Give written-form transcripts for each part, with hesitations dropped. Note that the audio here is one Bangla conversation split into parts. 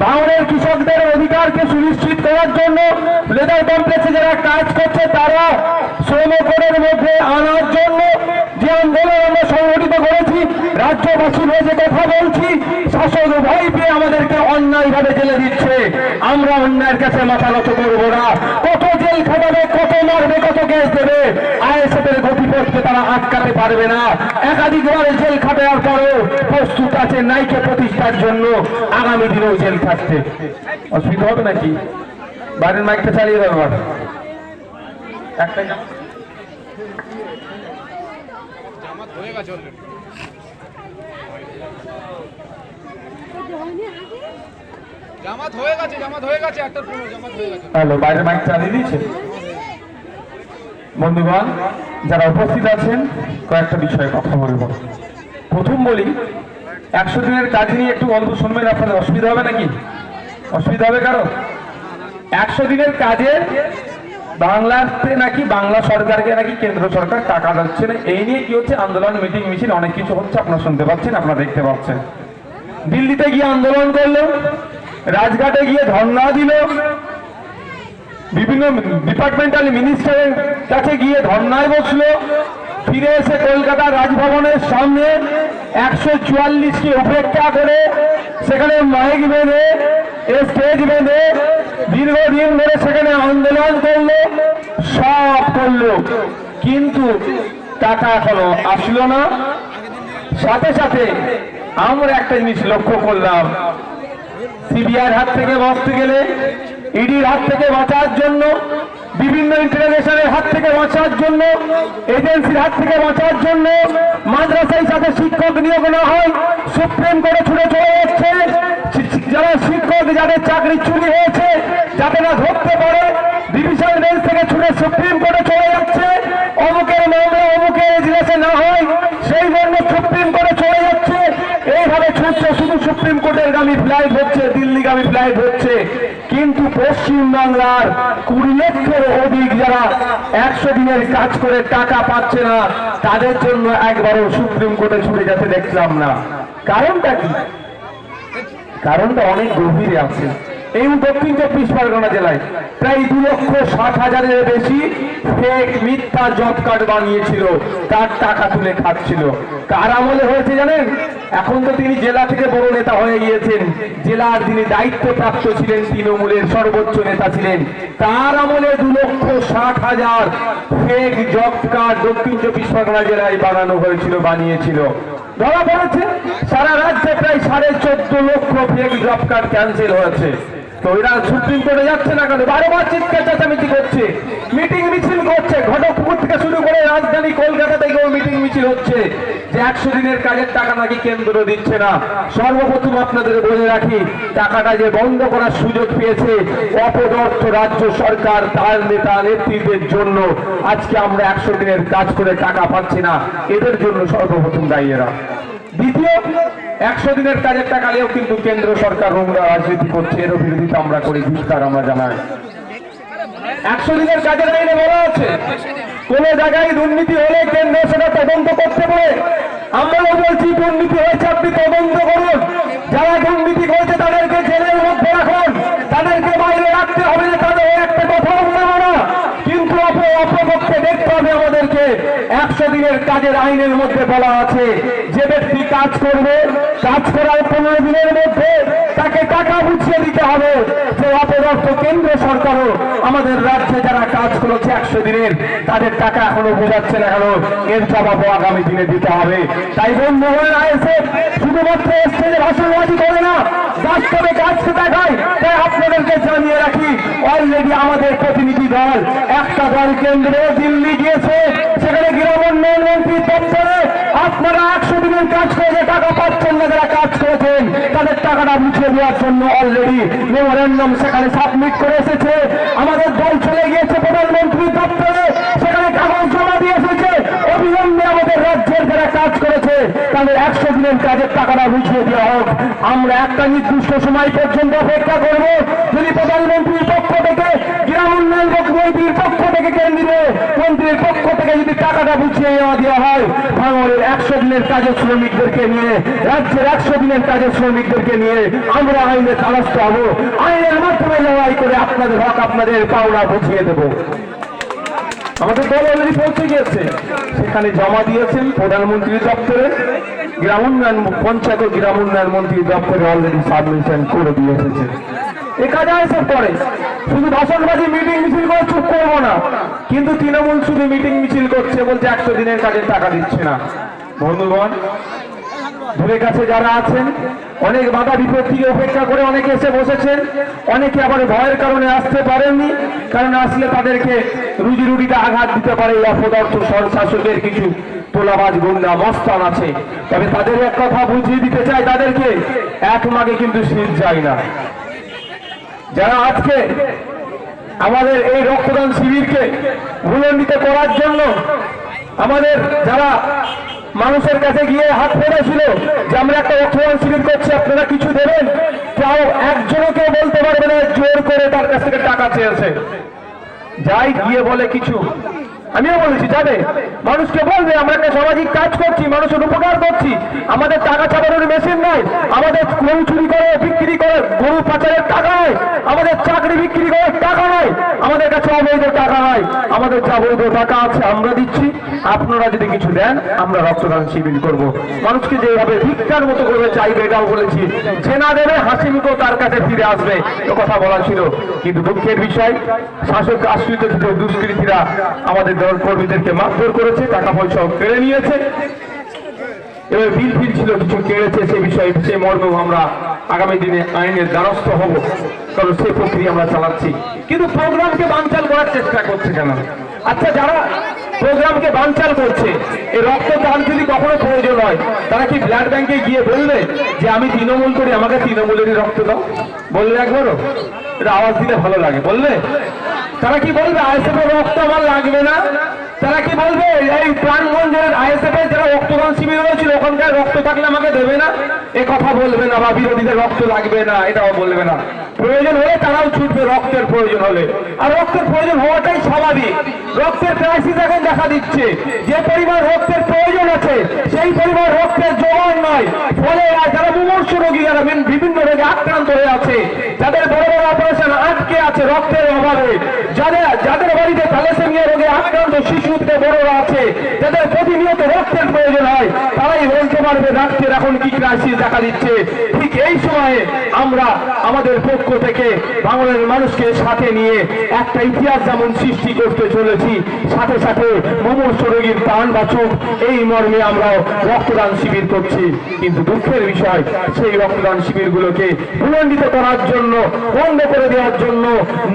ভাঙড়ের কৃষকদের অধিকারকে সুনিশ্চিত করার জন্য লেদার কমপ্লেক্সে যারা কাজ করছে তারা শ্রম কোডের মধ্যে আনার জন্য যে আন্দোলন আমরা সংগঠিত করেছি, রাজ্যবাসী হয়ে যে কথা বলছি, শাসক ভয় পেয়ে আমাদেরকে অন্যায়ভাবে জেলে দিচ্ছে। আমরা অন্যায়ের কাছে মাথা নত করবো না। কত জেল খাটাবে, কত মারবে, কত কেস দেবে, আইএসএফ এর গতিপথকে তারা আটকাতে পারবে না। একাধিকবার জেল খাটার পরেও প্রস্তুত আছে নাইকে প্রতিষ্ঠার জন্য আগামী দিনেও জেল খাটতে। অসুবিধা হবে নাকি? বাইরের মাইকটা চালিয়ে দেবো। একটা হ্যালো, বাইরের মাইক চালিয়ে দিয়েছে। বন্ধুগণ যারা উপস্থিত আছেন, কয়েকটা বিষয়ে কথা বলবো। প্রথম বলি, 100 দিনের কাজ নিয়ে একটু গল্প শুনবেন। আপনাদের অসুবিধা হবে নাকি? অসুবিধা হবে কারো? 100 দিনের কাজে বাংলাতে নাকি বাংলা সরকারকে নাকি কেন্দ্র সরকার টাকা দিচ্ছে না, এই নিয়ে কি হচ্ছে আন্দোলন, মিটিং, মিছিল, অনেক কিছু হচ্ছে। আপনারা শুনতে পাচ্ছেন, আপনারা দেখতে পাচ্ছেন। দিল্লিতে গিয়ে আন্দোলন করলো, রাজঘাটে গিয়ে ধর্ণা দিল, বিভিন্ন ডিপার্টমেন্টাল মিনিস্টারের কাছে গিয়ে ধর্ণায় বসলো, ফিরে এসে কলকাতা রাজভবনের সামনে 144কে উপেক্ষা করে সেখানে মাইক বেঁধে, স্টেজ বেঁধে দীর্ঘদিন ধরে সেখানে আন্দোলন করলো, সব করলো, কিন্তু টাকা এখনো আসলো না। সাথে সাথে আমরা একটা জিনিস লক্ষ্য করলাম, সিবিআইয়ের হাত থেকে বাঁচতে গেলে, ইডির হাত থেকে বাঁচার জন্য, বিভিন্ন ইন্টারনেশনের হাত থেকে বাঁচার জন্য, এজেন্সির হাত থেকে বাঁচার জন্য মাদ্রাসায় যাতে শিক্ষক নিয়োগ না হয় সুপ্রিম কোর্টে ছুটে চলে যাচ্ছে। যারা শিক্ষক, যাদের চাকরি চুরি হয়েছে যাতে না ধরতে পারে, ডিভিশন বেঞ্চ থেকে ছুটে সুপ্রিম কোর্টে চলে যাচ্ছে। অমুকের মামলা অমুকের এজলাসে না হয় সেই জন্য সুপ্রিম কোর্টে চলে যাচ্ছে। এইভাবে ছুটছে, শুধু সুপ্রিম কোর্টের গামী ফ্লাইট হচ্ছে, দিল্লিগামী ফ্লাইট হচ্ছে। কিন্তু পশ্চিম বাংলার 20 লক্ষের অধিক যারা 100 দিনের কাজ করে টাকা পাচ্ছে না, তাদের জন্য একবারও সুপ্রিম কোর্টে ছুটে যেতে দেখলাম না। কারণটা কি? কারণটা অনেক গভীরে আছে। এই দক্ষিণ 24 পরগনা জেলায় প্রায় 2,60,000-এর বেশি ফেক মিথ্যা জব কার্ড বানিয়েছিল, তার টাকা তুলে খাচ্ছিল। কার আমলে হয়েছে জানেন? এখন তো তিনি জেলা থেকে বড় নেতা হয়ে গিয়েছেন, জেলার যিনি দায়িত্বপ্রাপ্ত ছিলেন, তৃণমূলের সর্বোচ্চ নেতা ছিলেন, তার আমলে 2,60,000 ফেক জব কার্ড দক্ষিণ 24 পরগনা জেলায় বানানো হয়েছিল, বানিয়েছিল। ধরা পড়েছে। সারা রাজ্যে প্রায় 14.5 লক্ষ ফেক জব কার্ড ক্যান্সেল হয়েছে। তো এরা সুপ্রিম কোর্টে যাচ্ছে না কেন? বারবার চিৎকার চেঁচামেচি করছে, মিটিং মিছিল করছে। ঘটকপুকুর থেকে শুরু করে রাজধানী কলকাতা থেকেও মিটিং মিছিল হচ্ছে যে 100 দিনের কাজের টাকা নাকি কেন্দ্র দিচ্ছে না। সর্বপ্রথম আপনাদের বলে রাখি, টাকাটা যে বন্ধ করার সুযোগ পেয়েছে অপদার্থ রাজ্য সরকার, তার নেতা নেত্রীদের জন্য আজকে আমরা 100 দিনের কাজ করে টাকা পাচ্ছি না, এদের জন্য সর্বপ্রথম দায়ী এরা। দ্বিতীয়, 100 দিনের কাজের টাকা নিয়েও কিন্তু কেন্দ্র সরকার নোংরা রাজনীতি করছে, এর বিরোধিতা আমরা করি, ধিক্কার আমরা জানাই। 100 দিনের কাজের আইনে বলা আছে, কোন জায়গায় দুর্নীতি হলে কেন্দ্র সেটা তদন্ত করতে পারে। আমরাও বলছি দুর্নীতি হয়েছে, আপনি তদন্ত করুন। যারা দুর্নীতি করেছে তাদেরকে জেলের মধ্যে রাখুন, তাদেরকে বাইরে রাখতে হবে না, তাদের একটা কথাও বলবো না। কিন্তু অপরপক্ষে দেখতে হবে আমাদেরকে 100 দিনের কাজের আইনের মধ্যে বলা আছে, যে ব্যক্তি কাজ করবে, কাজ করার 15 দিনের মধ্যে তাকে টাকা বুঝিয়ে দিতে হবে। যে অপদার্থ কেন্দ্র সরকারও আমাদের রাজ্যে যারা কাজ করেছে 100 দিনের, তাদের টাকা এখনো বোঝাচ্ছে না কেন, এর জবাবও আগামী দিনে দিতে হবে। তাই বন্ধু হয়ে আইএসএফ শুধুমাত্র স্টেজে ভাষণবাজি করে না, বাস্তবে কাজকে দেখায়। তাই আপনাদেরকে জানিয়ে রাখি, অলরেডি আমাদের প্রতিনিধি দল, একটা দল কেন্দ্রে দিল্লি গিয়েছে, সেখানে গ্রাম উন্নয়ন মন্ত্রীর দপ্তরে আপনারা 100 দিনের কাজ করে যে টাকা পাচ্ছেন না, যারা কাজ করেছেন তাদের টাকাটা বুঝিয়ে দেওয়ার জন্য অলরেডি মেমোরেন্ডাম সেখানে সাবমিট করে এসেছে। আমাদের দল চলে গিয়েছে প্রধানমন্ত্রীর দপ্তরে, সেখানে কাগজ জমা দিয়ে এসেছে। অবিলম্বে অবিলম্বে আমাদের রাজ্যের যারা কাজ করেছে তাদের 100 দিনের কাজের টাকাটা বুঝিয়ে দেওয়া হোক। আমরা একটা নির্দিষ্ট সময় পর্যন্ত অপেক্ষা করব। যদি প্রধানমন্ত্রীর পক্ষ থেকে, গ্রাম উন্নয়ন মন্ত্রীর পক্ষ থেকে, কেন্দ্রীয় মন্ত্রীর পক্ষ থেকে যদি টাকাটা বুঝিয়ে দেওয়া হয়, ভাঙড়ের 100 দিনের কাজের শ্রমিকদেরকে নিয়ে, রাজ্যের 100 দিনের কাজের শ্রমিকদেরকে নিয়ে আমরা আইনের দ্বারস্থ হব। আইনের মাধ্যমে লড়াই করে আপনাদের হক, আপনাদের পাওনা বুঝিয়ে দেব। আমাদের দল অলরেডি পৌঁছে গিয়েছে, সেখানে জমা দিয়েছেন প্রধানমন্ত্রীর দপ্তরে, গ্রাম উন্নয়ন পঞ্চায়েত ও গ্রাম উন্নয়ন মন্ত্রীর দপ্তরে অলরেডি সাবমিশন করে দিয়ে এসেছে। এ কাজে এসে পরে শুধু ভাষণবাজি, মিটিং মিছিল করে চুপ করবো না, কিন্তু তৃণমূল শুধু মিটিং মিছিল করছে, বলছে 100 দিনের কাজের টাকা দিচ্ছে না। বন্ধুগণ, দূরে কাছে যারা আছেন, অনেক বাধা বিপত্তিকে উপেক্ষা করে অনেকে এসে বসেছেন, অনেকে আবার ভয়ের কারণে আসতে পারেননি, কারণ আসলে তাদেরকে রুজি রুটিতে আঘাত দিতে পারে এই অপদার্থ শাসকের কিছু তোলাবাজ গুন্ডা মস্তান আছে। তবে তাদের এক কথা বুঝিয়ে দিতে চাই, তাদেরকে এক মাগে কিন্তু শীত যায় না। যারা আজকে আমাদের এই রক্তদান শিবিরকে ভুলণ্ডিত করার জন্য আমাদের যারা মানুষের কাছে গিয়ে হাত পেরেছিল যে আমরা একটা রক্তদান শিবির করছি, আপনারা কিছু দেবেন, কেউ একজনও কেউ বলতে পারবে না জোর করে তার কাছ থেকে টাকা চেয়েছে। যাই গিয়ে বলে কিছু, আমিও বলেছি যাবে, মানুষকে বলবে আমরা একটা সামাজিক কাজ করছি, মানুষের উপকার করছি, আমাদের টাকা ছাপানোর মেশিন নয়, আমাদের গরু চুরি করে বিক্রি করে গরু পাচারের টাকা নয়, আমাদের চাকরি বিক্রি করে টাকা নয়, আমাদের কাছে অবৈধ টাকা নয়, আমাদের যা বৈধ টাকা আছে আমরা দিচ্ছি, আপনারা যদি কিছু দেন আমরা রক্তদান শিবির করব। মানুষকে যেভাবে ভিক্ষার মতো করবে চাইবে, এটাও বলেছি, যে না দেবে হাসি মুখেও তার কাছে ফিরে আসবে, এ কথা বলা ছিল। কিন্তু দুঃখের বিষয়, শাসক আশ্রিত দুষ্কৃতীরা আমাদের দল কর্মীদেরকে মারধর করেছে, টাকা পয়সাও কেড়ে নিয়েছে। এবার বিল ফিল ছিল কিছু কেড়েছে, সে বিষয়ে সে মর্মেও আমরা আগামী দিনে আইনের দ্বারস্থ হব, কারণ সেই প্রক্রিয়া আমরা চালাচ্ছি। কিন্তু প্রোগ্রামকে বানচাল করার চেষ্টা করছে কেন? আচ্ছা, যারা প্রোগ্রামকে বানচাল করছে, এই রক্তদান যদি কখনো প্রয়োজন হয়, তারা কি ব্লাড ব্যাংকে গিয়ে বলবে যে আমি তৃণমূল করি, আমাকে তৃণমূলেরই রক্ত দাও? বললে একবারও? এটা আওয়াজ দিলে ভালো লাগে। বললে তারা কি বলবে আইএসএফ এর রক্ত আমার লাগবে না? তারা কি বলবে এই প্রাণগঞ্জের আইএসএফ এর যারা রক্তদান শিবির হয়েছিল ওখানকার রক্ত থাকলে আমাকে দেবে না? এ কথা বলবে না, বা বিরোধীদের রক্ত লাগবে না এটাও বলবে না। প্রয়োজন হলে তারাও ছুটবে রক্তের প্রয়োজন হলে, আর রক্তের প্রয়োজন হওয়াটাই স্বাভাবিক। রক্তের ক্রাইসিস এখন দেখা দিচ্ছে, যে পরিমাণ রক্তের প্রয়োজন আছে সেই পরিমাণ রক্তের জোগান নয়। ফলে যারা মুমূর্ষু রোগী, যারা বিভিন্ন রোগে আক্রান্ত হয়ে আছে, যাদের বড় বড় অপারেশন আটকে আছে রক্তের অভাবে, যাদের বাড়িতে থ্যালাসেমিয়া রোগে আক্রান্ত শিশু থেকে বড়রা আছে, যাদের প্রতিনিয়ত রক্তের প্রয়োজন হয়, তারাই বলতে পারবে ডাক্তার এখন কি ক্রাইসিস দেখা দিচ্ছে। ঠিক এই সময়ে আমরা আমাদের পক্ষ থেকে বাংলার মানুষকে সাথে নিয়ে একটা ইতিহাস যেমন সৃষ্টি করতে চলেছি, সাথে সাথে মুমূর্ষু রোগীর প্রাণ বাঁচুক এই মর্মে আমরাও রক্তদান শিবির করছি। কিন্তু দুঃখের বিষয়, সেই রক্তদান শিবিরগুলোকে ভুলণ্ডিত করার জন্য, বন্ধ করে দেওয়ার জন্য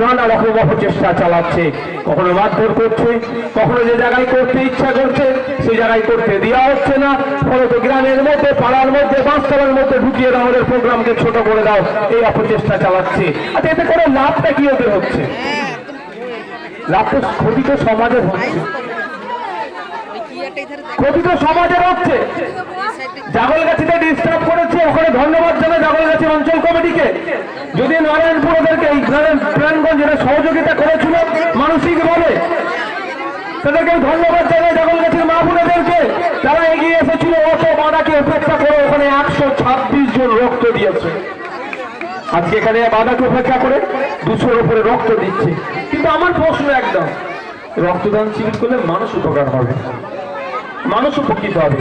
নানা রকম অপচেষ্টা চালাচ্ছে। কখনো মারধর করছে, কখনো যে জায়গায় করতে ইচ্ছা করছে সেই জায়গায় করতে দেওয়া হচ্ছে না। ফলত গ্রামের মধ্যে, পাড়ার মধ্যে, বাস্তবের মধ্যে ঢুকিয়ে দাও, আমাদের প্রোগ্রামকে ছোট করে দাও, এই অপচেষ্টা চালাচ্ছে। আচ্ছা, এতে করে লাভটা কি ওদের হচ্ছে? লাভ তো, ক্ষতি তো সমাজের হচ্ছে, ক্ষতি তো সমাজের হচ্ছে। জাগলগাছিতে ডিস্টার্ব করেছে, ওখানে ধন্যবাদ জানাই জাগলগাছি অঞ্চল কমিটিকে। যদি নারায়ণপুর ওদেরকে এই প্রাণগঞ্জ যেটা সহযোগিতা করেছিল মানসিক ভাবে, তাদেরকে ধন্যবাদ জানাই জাগলগাছির মা বোনেদেরকে, তারা এগিয়ে এসেছিল অত বাধাকে উপেক্ষা করে ওখানে 126 জন রক্ত দিয়েছে। আজকে এখানে বাধাকে উপেক্ষা করে 200-র উপরে রক্ত দিচ্ছে। কিন্তু আমার প্রশ্ন একদম, রক্তদান শিবির করলে মানুষ উপকার হবে, মানুষ উপকৃত হবে।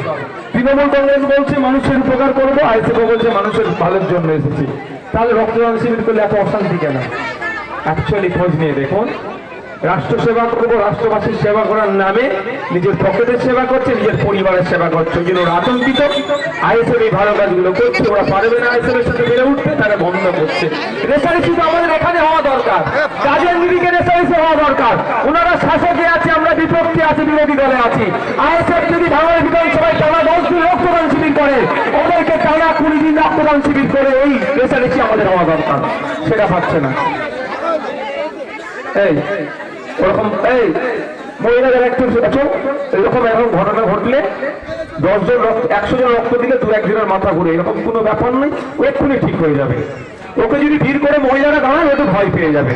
তৃণমূল কংগ্রেস বলছে মানুষের উপকার করবো, আইএসএফ বলছে মানুষের ভালোর জন্য এসেছি, তাহলে রক্তদান শিবির করলে এত অশান্তি কেন? অ্যাকচুয়ালি খোঁজ নিয়ে দেখুন, রাষ্ট্র সেবা করবো, রাষ্ট্রবাসীর সেবা করার নামে নিজের পকেটের সেবা করছে, নিজের পরিবারের সেবা করছে। ওই জন্য ওরা আতঙ্কিত। আইএসএফ এই ভালো কাজগুলো করছে, ওরা পারবে না আইএসএফ এর সাথে বেড়ে উঠতে, তারা বন্ধ করছে। রেসারেসি তো আমাদের এখানে হওয়া দরকার, কাজের নিরিখে রেসারেসি হওয়া দরকার। ওনারা শাসকে আছে, আমরা বিপক্ষে আছি, বিরোধী দলে আছি। আইএসএফ যদি বাংলার বিধানসভায় টানা 10 দিন রক্তদান শিবির করে, ওদেরকে টানা 20 দিন রক্তদান শিবির করে এই রেসারেসি আমাদের হওয়া দরকার, সেটা পাচ্ছে না। এই ওরকম মহিলাদের একটু এরকম এখন ঘটনা ঘটলে 10 জন 100 জন রক্ত দিলে 2-1 জনের মাথা ঘুরে, এরকম কোনো ব্যাপার নেই, ও এক্ষুনি ঠিক হয়ে যাবে। ওকে যদি ভিড় করে মহিলারা দাঁড়ায় ও তো ভয় পেয়ে যাবে।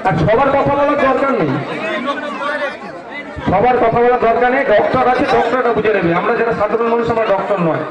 আর সবার কথা বলার দরকার নেই, সবার কথা বলার দরকার নেই। ডক্টর আছে, ডক্টরটা বুঝে নেবে। আমরা যারা সাধারণ মানুষ, আমরা ডক্টর নয়।